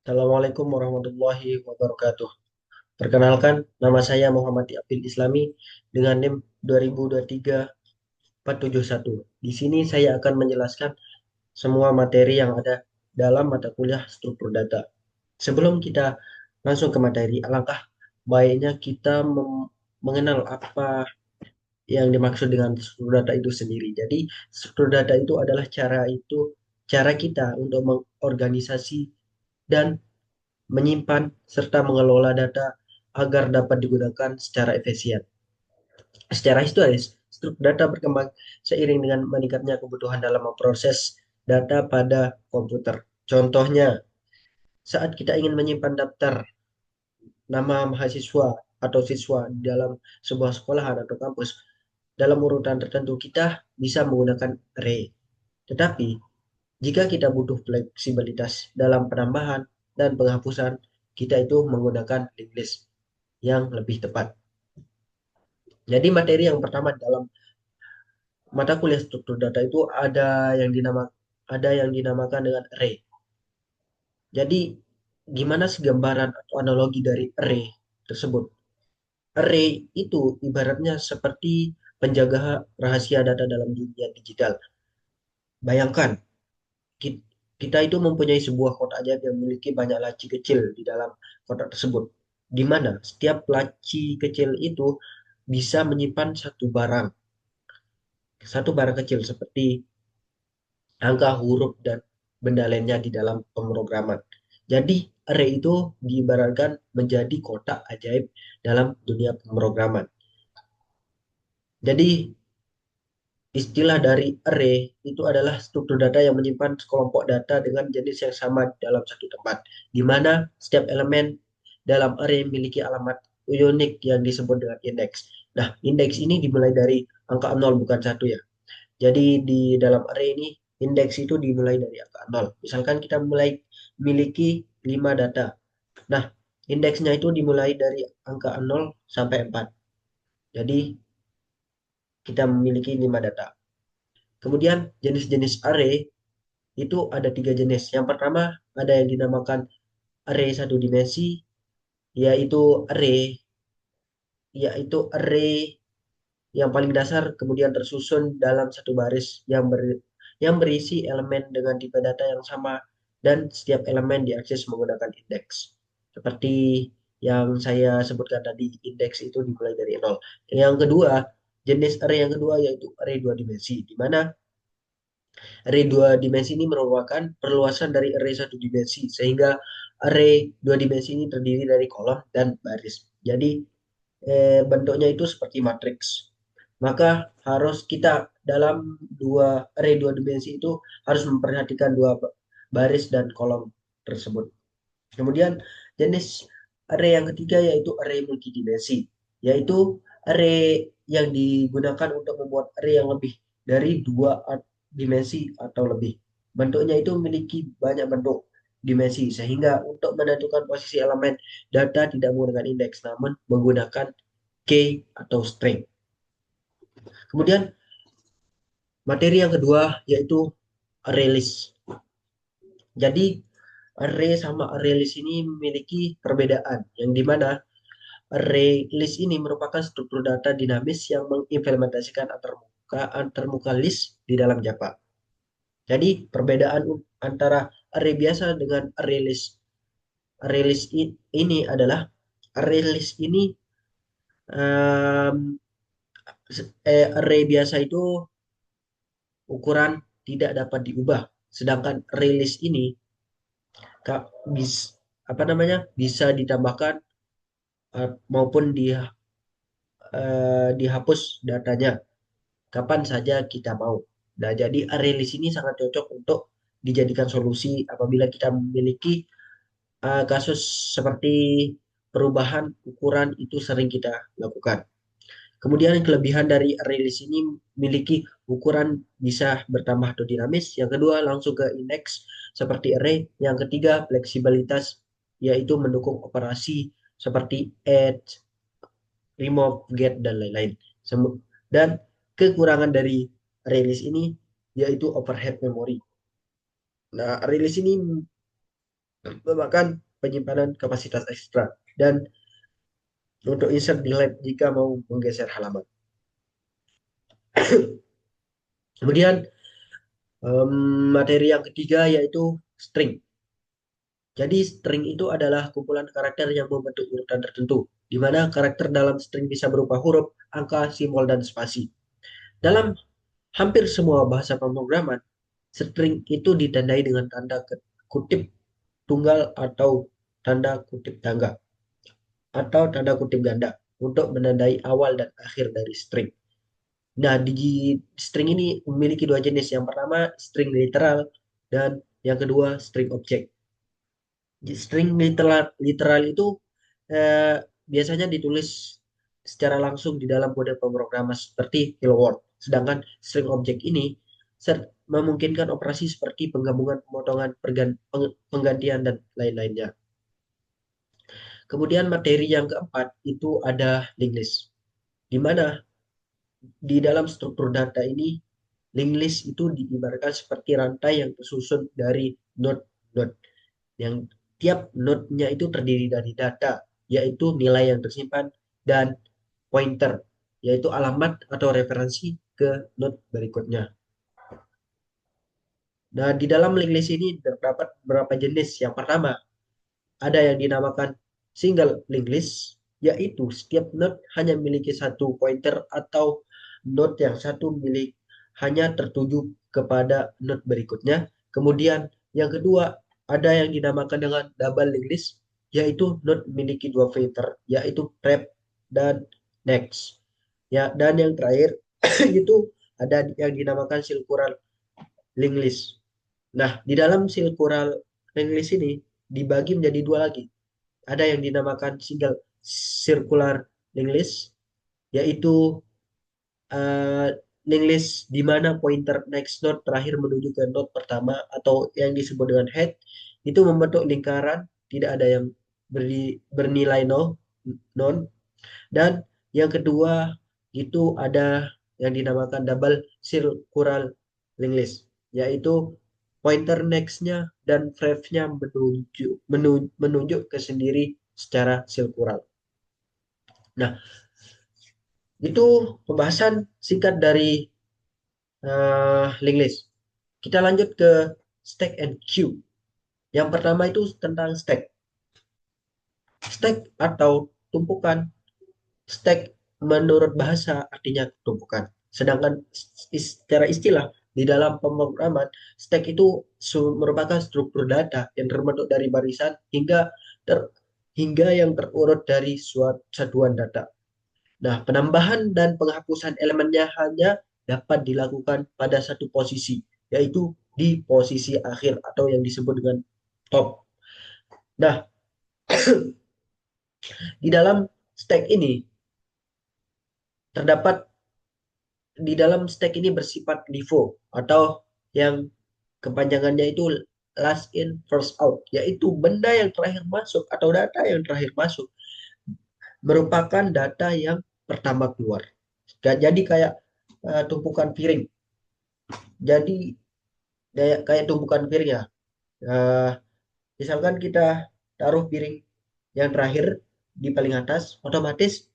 Assalamualaikum warahmatullahi wabarakatuh. Perkenalkan, nama saya Muhammad Abdul Islami dengan NIM 2023-471. Di sini saya akan menjelaskan semua materi yang ada dalam mata kuliah struktur data. Sebelum kita langsung ke materi, alangkah baiknya kita mengenal apa yang dimaksud dengan struktur data itu sendiri. Jadi, struktur data itu adalah cara kita untuk mengorganisasi dan menyimpan, serta mengelola data agar dapat digunakan secara efisien. Secara historis, struktur data berkembang seiring dengan meningkatnya kebutuhan dalam memproses data pada komputer. Contohnya, saat kita ingin menyimpan daftar nama mahasiswa atau siswa dalam sebuah sekolahan atau kampus, dalam urutan tertentu kita bisa menggunakan array. Tetapi, jika kita butuh fleksibilitas dalam penambahan dan penghapusan, kita itu menggunakan linked list yang lebih tepat. Jadi materi yang pertama dalam mata kuliah struktur data itu ada yang dinamakan dengan array. Jadi gimana sih gambaran atau analogi dari array tersebut? Array itu ibaratnya seperti penjaga rahasia data dalam dunia digital. Bayangkan kita itu mempunyai sebuah kotak ajaib yang memiliki banyak laci kecil di dalam kotak tersebut, di mana setiap laci kecil itu bisa menyimpan satu barang kecil seperti angka, huruf, dan benda lainnya di dalam pemrograman. Jadi, array itu diibaratkan menjadi kotak ajaib dalam dunia pemrograman. Jadi, istilah dari array itu adalah struktur data yang menyimpan sekelompok data dengan jenis yang sama dalam satu tempat, di mana setiap elemen dalam array memiliki alamat unik yang disebut dengan indeks. Nah, indeks ini dimulai dari angka 0 bukan satu ya. Jadi di dalam array ini indeks itu dimulai dari angka 0. Misalkan kita memiliki 5 data. Nah, indeksnya itu dimulai dari angka 0 sampai 4. Jadi kita memiliki 5 data. Kemudian jenis-jenis array itu ada 3 jenis. Yang pertama ada yang dinamakan array satu dimensi, yaitu array yaitu array yang paling dasar kemudian tersusun dalam satu baris yang berisi elemen dengan tipe data yang sama dan setiap elemen diakses menggunakan indeks. Seperti yang saya sebutkan tadi, indeks itu dimulai dari 0. Yang kedua, jenis array yang kedua yaitu array dua dimensi, di mana array dua dimensi ini merupakan perluasan dari array satu dimensi, sehingga array dua dimensi ini terdiri dari kolom dan baris. Jadi bentuknya itu seperti matriks. Maka harus kita dalam array dua dimensi itu harus memperhatikan dua baris dan kolom tersebut. Kemudian jenis array yang ketiga yaitu array multidimensi, yaitu array yang digunakan untuk membuat array yang lebih dari dua dimensi atau lebih. Bentuknya itu memiliki banyak bentuk dimensi, sehingga untuk menentukan posisi elemen data tidak menggunakan indeks, namun menggunakan key atau string. Kemudian materi yang kedua yaitu array list. Jadi array sama array list ini memiliki perbedaan yang dimana array list ini merupakan struktur data dinamis yang mengimplementasikan antarmuka list di dalam Java. Jadi perbedaan antara array biasa dengan array list ini adalah array list ini um, array biasa itu ukuran tidak dapat diubah, sedangkan array list ini bisa ditambahkan maupun dihapus datanya kapan saja kita mau. Nah, jadi array list ini sangat cocok untuk dijadikan solusi apabila kita memiliki kasus seperti perubahan ukuran itu sering kita lakukan. Kemudian kelebihan dari array list ini memiliki ukuran bisa bertambah atau dinamis. Yang kedua langsung ke indeks seperti array. Yang ketiga fleksibilitas, yaitu mendukung operasi seperti add, remove, get, dan lain-lain. Dan kekurangan dari array list ini yaitu overhead memory. Nah, array list ini memakan penyimpanan kapasitas ekstra, dan untuk insert di lab jika mau menggeser halaman. Kemudian materi yang ketiga yaitu string. Jadi string itu adalah kumpulan karakter yang membentuk urutan tertentu, di mana karakter dalam string bisa berupa huruf, angka, simbol, dan spasi. Dalam hampir semua bahasa pemrograman, string itu ditandai dengan tanda kutip tunggal atau tanda kutip tangga atau tanda kutip ganda untuk menandai awal dan akhir dari string. Nah, di string ini memiliki dua jenis. Yang pertama, string literal, dan yang kedua, string object. String literal itu eh, biasanya ditulis secara langsung di dalam kode pemrograman seperti hello world. Sedangkan string object ini memungkinkan operasi seperti penggabungan, pemotongan, penggantian, dan lain-lainnya. Kemudian materi yang keempat itu ada linked list, di mana di dalam struktur data ini linked list itu diibaratkan seperti rantai yang tersusun dari node-node, yang tiap node-nya itu terdiri dari data, yaitu nilai yang tersimpan, dan pointer, yaitu alamat atau referensi ke node berikutnya. Nah, di dalam linked list ini terdapat beberapa jenis. Yang pertama, ada yang dinamakan single linked list, yaitu setiap node hanya memiliki satu pointer atau node yang satu milik hanya tertuju kepada node berikutnya. Kemudian yang kedua, ada yang dinamakan dengan double linked list, yaitu node memiliki dua pointer, yaitu prep dan next. Ya, dan yang terakhir itu ada yang dinamakan circular linked list. Nah, di dalam circular linked list ini dibagi menjadi dua lagi. Ada yang dinamakan single circular linked list, yaitu uh, linked list di mana pointer next node terakhir menuju ke node pertama atau yang disebut dengan head, itu membentuk lingkaran, tidak ada yang bernilai non. Dan yang kedua itu ada yang dinamakan double circular linked list, yaitu pointer next-nya dan frame-nya menunjuk ke sendiri secara circular. Nah, itu pembahasan singkat dari linked list. Kita lanjut ke stack and queue. Yang pertama itu tentang stack. Stack atau tumpukan. Stack menurut bahasa artinya tumpukan. Sedangkan secara istilah di dalam pemrograman, stack itu merupakan struktur data yang terbentuk dari barisan hingga yang terurut dari suatu satuan data. Nah, penambahan dan penghapusan elemennya hanya dapat dilakukan pada satu posisi, yaitu di posisi akhir atau yang disebut dengan top. Nah, di dalam stack ini terdapat di dalam stack ini bersifat LIFO atau yang kepanjangannya itu last in first out, yaitu benda yang terakhir masuk atau data yang terakhir masuk merupakan data yang pertama keluar. Jadi kayak tumpukan piring. Jadi kayak tumpukan piring ya. Uh, Misalkan kita taruh piring yang terakhir di paling atas, otomatis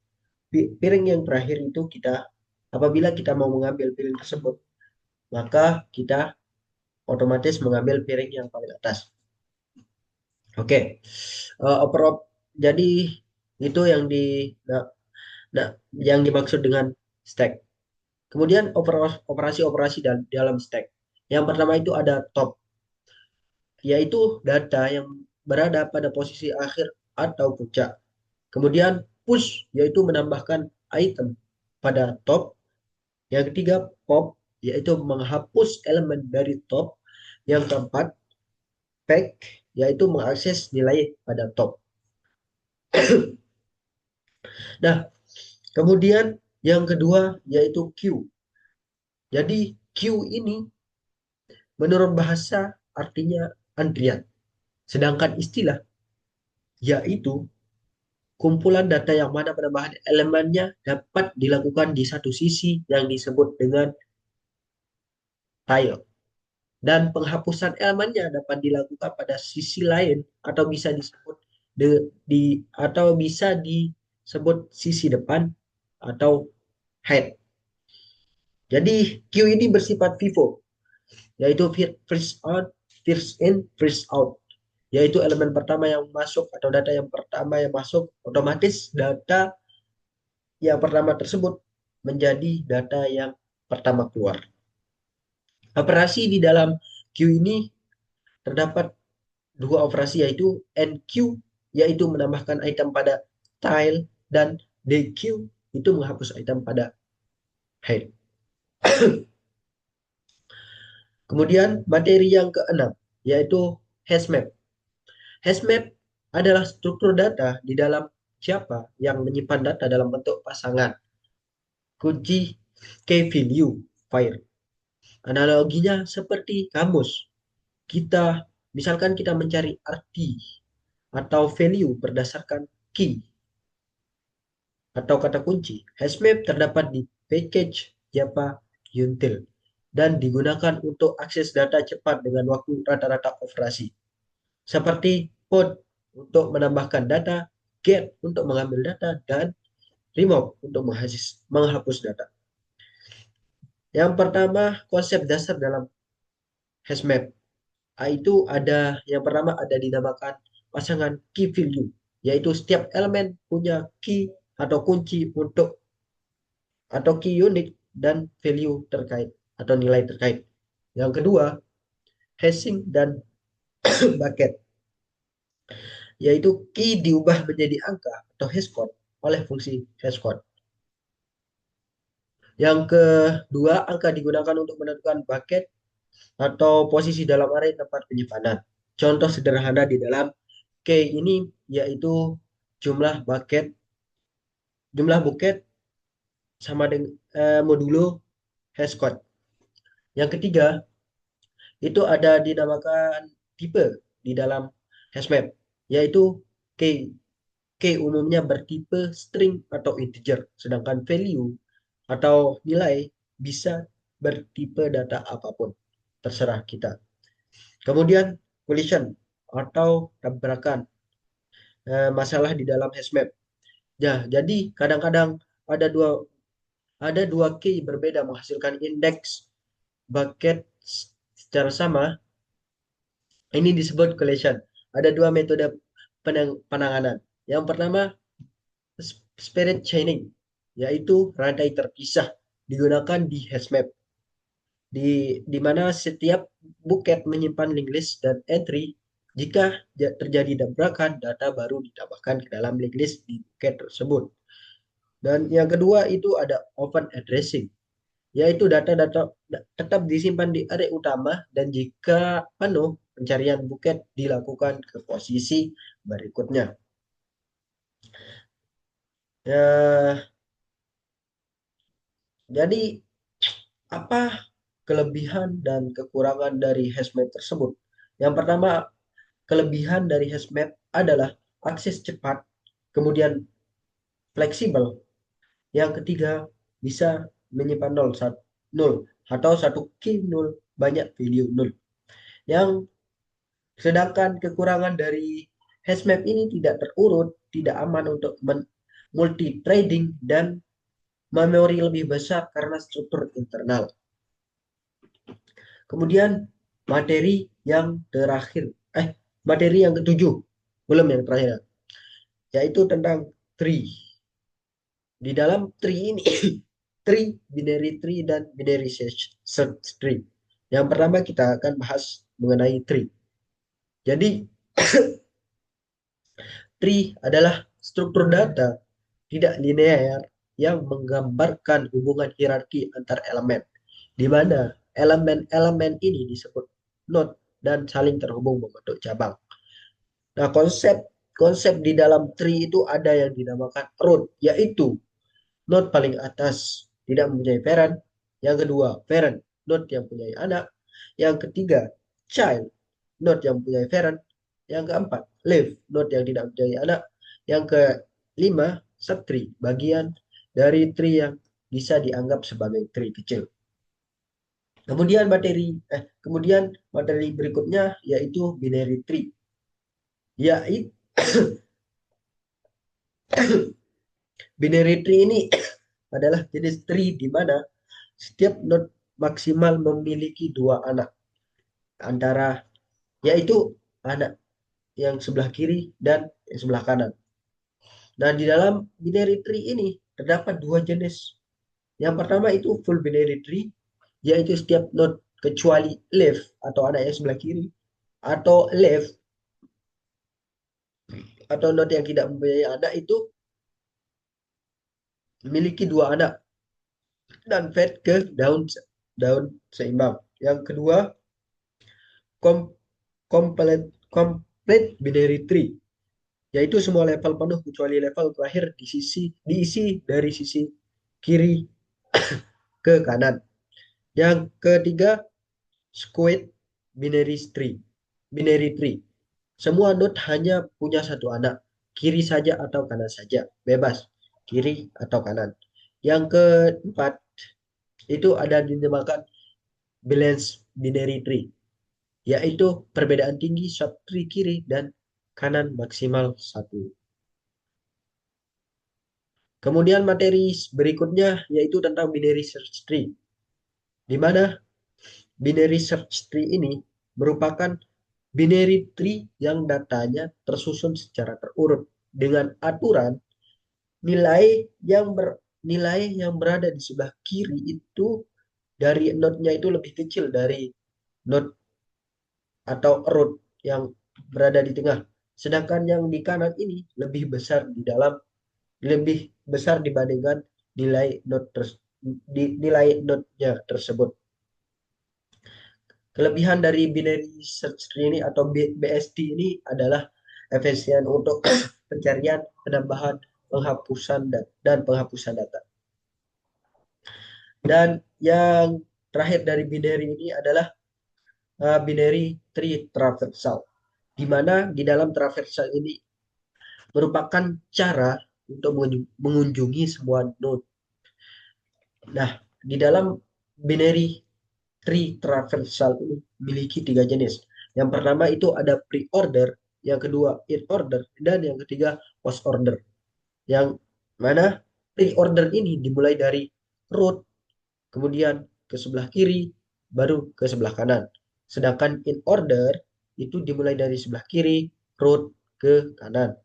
piring yang terakhir itu apabila kita mau mengambil piring tersebut, maka kita otomatis mengambil piring yang paling atas. Oke, jadi itu yang nah, nah, yang dimaksud dengan stack. Kemudian operasi-operasi dalam stack. Yang pertama itu ada top, yaitu data yang berada pada posisi akhir atau puncak. Kemudian push, yaitu menambahkan item pada top. Yang ketiga pop, yaitu menghapus elemen dari top. Yang keempat pack, yaitu mengakses nilai pada top. Nah, kemudian yang kedua yaitu queue. Jadi queue ini menurut bahasa artinya antrian. Sedangkan istilah yaitu kumpulan data yang mana penambahan elemennya dapat dilakukan di satu sisi yang disebut dengan tile. dan penghapusan elemennya dapat dilakukan pada sisi lain atau bisa disebut atau bisa disebut sisi depan atau head. Jadi Q ini bersifat FIFO, yaitu first out, first in, first out, yaitu elemen pertama yang masuk atau data yang pertama yang masuk, otomatis data yang pertama tersebut menjadi data yang pertama keluar. Operasi di dalam Q ini terdapat dua operasi, yaitu NQ, yaitu menambahkan item pada tile, dan DQ itu menghapus item pada head. Kemudian materi yang keenam yaitu hashmap. Hashmap adalah struktur data di dalam siapa yang menyimpan data dalam bentuk pasangan kunci key value file. Analoginya seperti kamus. Kita misalkan kita mencari arti atau value berdasarkan key atau kata kunci. Hashmap terdapat di package Java Util dan digunakan untuk akses data cepat dengan waktu rata-rata operasi. Seperti put untuk menambahkan data, get untuk mengambil data, dan remove untuk menghapus data. Yang pertama, konsep dasar dalam hashmap. Itu ada yang pertama ada dinamakan pasangan key value, yaitu setiap elemen punya key atau kunci untuk atau key unik dan value terkait atau nilai terkait. Yang kedua, hashing dan bucket, yaitu key diubah menjadi angka atau hashcode oleh fungsi hashcode. Yang kedua, angka digunakan untuk menentukan bucket atau posisi dalam array tempat penyimpanan. Contoh sederhana di dalam key ini yaitu jumlah bucket sama dengan modulo hashcode. Yang ketiga, itu ada dinamakan tipe di dalam hashmap, yaitu key. Key umumnya bertipe string atau integer, sedangkan value atau nilai bisa bertipe data apapun, terserah kita. Kemudian collision atau tabrakan, masalah di dalam hashmap. Ya, jadi kadang-kadang ada dua key berbeda menghasilkan indeks bucket secara sama. Ini disebut collision. Ada dua metode penanganan. Yang pertama, spirit chaining, yaitu rantai terpisah digunakan di hashmap, di mana setiap bucket menyimpan link list dan entry. Jika terjadi tabrakan, data baru ditambahkan ke dalam link list di bucket tersebut. Dan yang kedua itu ada open addressing, yaitu data-data tetap disimpan di array utama dan jika penuh, pencarian bucket dilakukan ke posisi berikutnya. Ya, jadi apa kelebihan dan kekurangan dari hashmap tersebut? Yang pertama, kelebihan dari hashmap adalah akses cepat, kemudian fleksibel. Yang ketiga, bisa menyimpan 0 atau satu key 0, banyak value 0. Yang sedangkan kekurangan dari hashmap ini tidak terurut, tidak aman untuk multi trading dan memori lebih besar karena struktur internal. Kemudian materi yang terakhir, materi yang ketujuh, belum yang terakhir, yaitu tentang tree. Di dalam tree ini, tree, binary tree, dan binary search tree. Yang pertama kita akan bahas mengenai tree. Jadi, tree adalah struktur data tidak linear yang menggambarkan hubungan hierarki antar elemen, di mana elemen-elemen ini disebut node dan saling terhubung membentuk cabang. Nah, konsep di dalam tree itu ada yang dinamakan root, yaitu node paling atas tidak mempunyai parent. Yang kedua, parent, node yang punya anak. Yang ketiga, child, node yang punya parent. Yang keempat, leaf, node yang tidak mempunyai anak. Yang kelima, subtree, bagian dari tree yang bisa dianggap sebagai tree kecil. Kemudian materi berikutnya yaitu binary tree. Yaitu binary tree ini adalah jenis tree di mana setiap node maksimal memiliki dua anak antara yaitu anak yang sebelah kiri dan yang sebelah kanan. Nah, di dalam binary tree ini terdapat dua jenis. Yang pertama itu full binary tree, yaitu setiap node kecuali left atau anak yang sebelah kiri atau left atau node yang tidak mempunyai anak itu memiliki dua anak dan fed ke daun daun seimbang. Yang kedua, kom, complete complete binary tree, yaitu semua level penuh kecuali level terakhir diisi dari sisi kiri ke kanan. Yang ketiga, squared binary tree. Semua node hanya punya satu anak, kiri saja atau kanan saja, bebas kiri atau kanan. Yang keempat, itu ada dinamakan balanced binary tree, yaitu perbedaan tinggi subtree kiri dan kanan maksimal satu. Kemudian materi berikutnya yaitu tentang binary search tree, di mana binary search tree ini merupakan binary tree yang datanya tersusun secara terurut dengan aturan nilai nilai yang berada di sebelah kiri itu dari node-nya itu lebih kecil dari node atau root yang berada di tengah. Sedangkan yang di kanan ini lebih besar dibandingkan nilai nilai node-nya tersebut. Kelebihan dari binary search tree ini atau BST ini adalah efisien untuk pencarian, penambahan, penghapusan dan penghapusan data. Dan yang terakhir dari binary ini adalah binary tree traversal, di mana di dalam traversal ini merupakan cara untuk mengunjungi semua node. Nah, di dalam binary tree traversal ini memiliki tiga jenis. Yang pertama itu ada pre-order, yang kedua in-order, dan yang ketiga post-order. Yang mana pre-order ini dimulai dari root, kemudian ke sebelah kiri, baru ke sebelah kanan. Sedangkan in-order itu dimulai dari sebelah kiri, root ke kanan.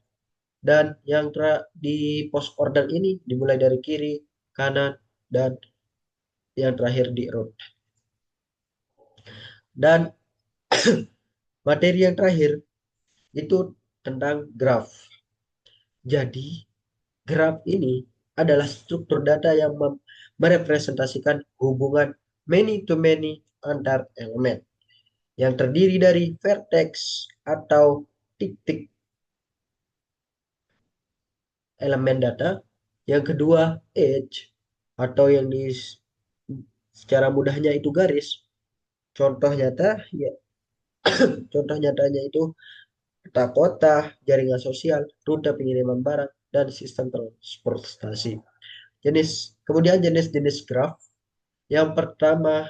Dan yang di post-order ini dimulai dari kiri, kanan, dan yang terakhir di root. Dan materi yang terakhir itu tentang graph. Jadi, graph ini adalah struktur data yang merepresentasikan hubungan many-to-many antar elemen yang terdiri dari vertex atau titik elemen data. Yang kedua, edge atau yang secara mudahnya itu garis. Contoh nyata, ya, contoh nyatanya itu peta kota, jaringan sosial, rute pengiriman barang, dan sistem transportasi. Kemudian jenis-jenis graph. Yang pertama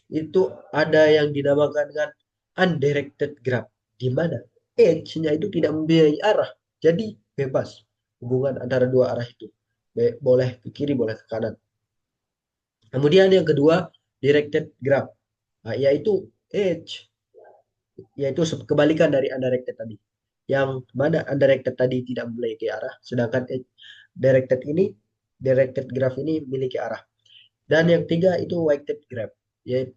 itu ada yang dinamakan dengan undirected graph, di mana edge-nya itu tidak mempunyai arah, jadi bebas hubungan antara dua arah itu, boleh ke kiri, boleh ke kanan. Kemudian yang kedua, directed graph, yaitu edge, yaitu kebalikan dari undirected tadi. Yang mana undirected tadi tidak memiliki arah, sedangkan directed graph ini memiliki arah. Dan yang ketiga itu weighted graph, yaitu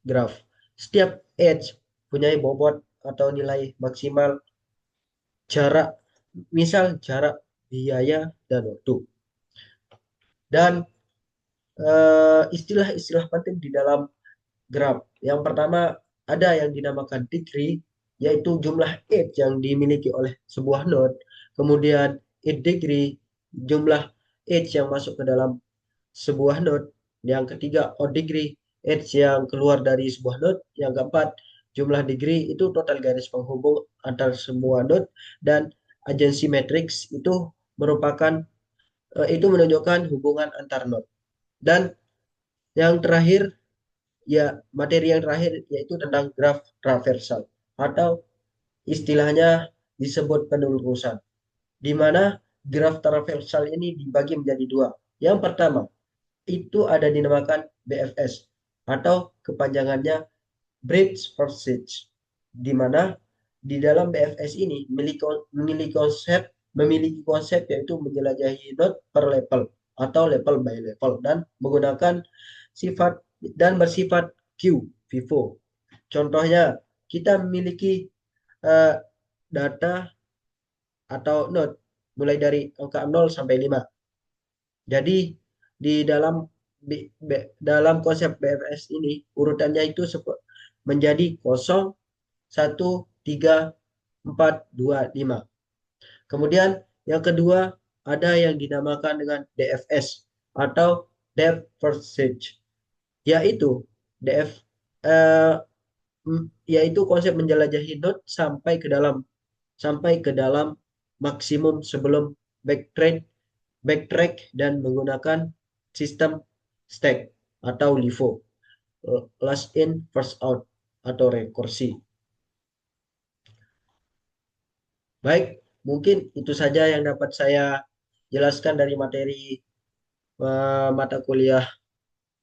graph. Setiap edge punya bobot atau nilai maksimal jarak, misal jarak, biaya, dan waktu. Dan istilah-istilah penting di dalam graph. Yang pertama ada yang dinamakan degree, yaitu jumlah edge yang dimiliki oleh sebuah node. Kemudian edge degree, jumlah edge yang masuk ke dalam sebuah node. Yang ketiga odd degree, edge yang keluar dari sebuah node. Yang keempat, jumlah degree itu total garis penghubung antar semua node. Dan agency matrix itu merupakan itu menunjukkan hubungan antar node. Dan yang terakhir ya materi yang terakhir yaitu tentang graf traversal atau istilahnya disebut penelurusan, di mana graf traversal ini dibagi menjadi dua. Yang pertama itu ada dinamakan BFS atau kepanjangannya Bridge Passage, di mana di dalam BFS ini memiliki konsep yaitu menjelajahi node per level atau level by level dan menggunakan sifat dan bersifat Q FIFO. Contohnya kita memiliki uh, data atau node mulai dari angka 0 sampai 5. Jadi di dalam konsep BFS ini urutannya itu menjadi 0, 1, 3, 4, 2, 5. Kemudian yang kedua ada yang dinamakan dengan DFS atau Depth First Search, yaitu DF eh, yaitu konsep menjelajahi node sampai ke dalam maksimum sebelum backtrack dan menggunakan sistem stack atau LIFO, last in first out atau rekursi. Baik, mungkin itu saja yang dapat saya jelaskan dari materi mata kuliah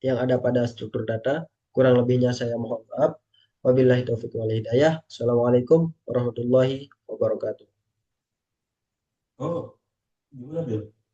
yang ada pada struktur data. Kurang lebihnya saya mohon maaf. Wabillahi taufiq wal hidayah. Assalamualaikum warahmatullahi wabarakatuh. Oh, gimana Bil?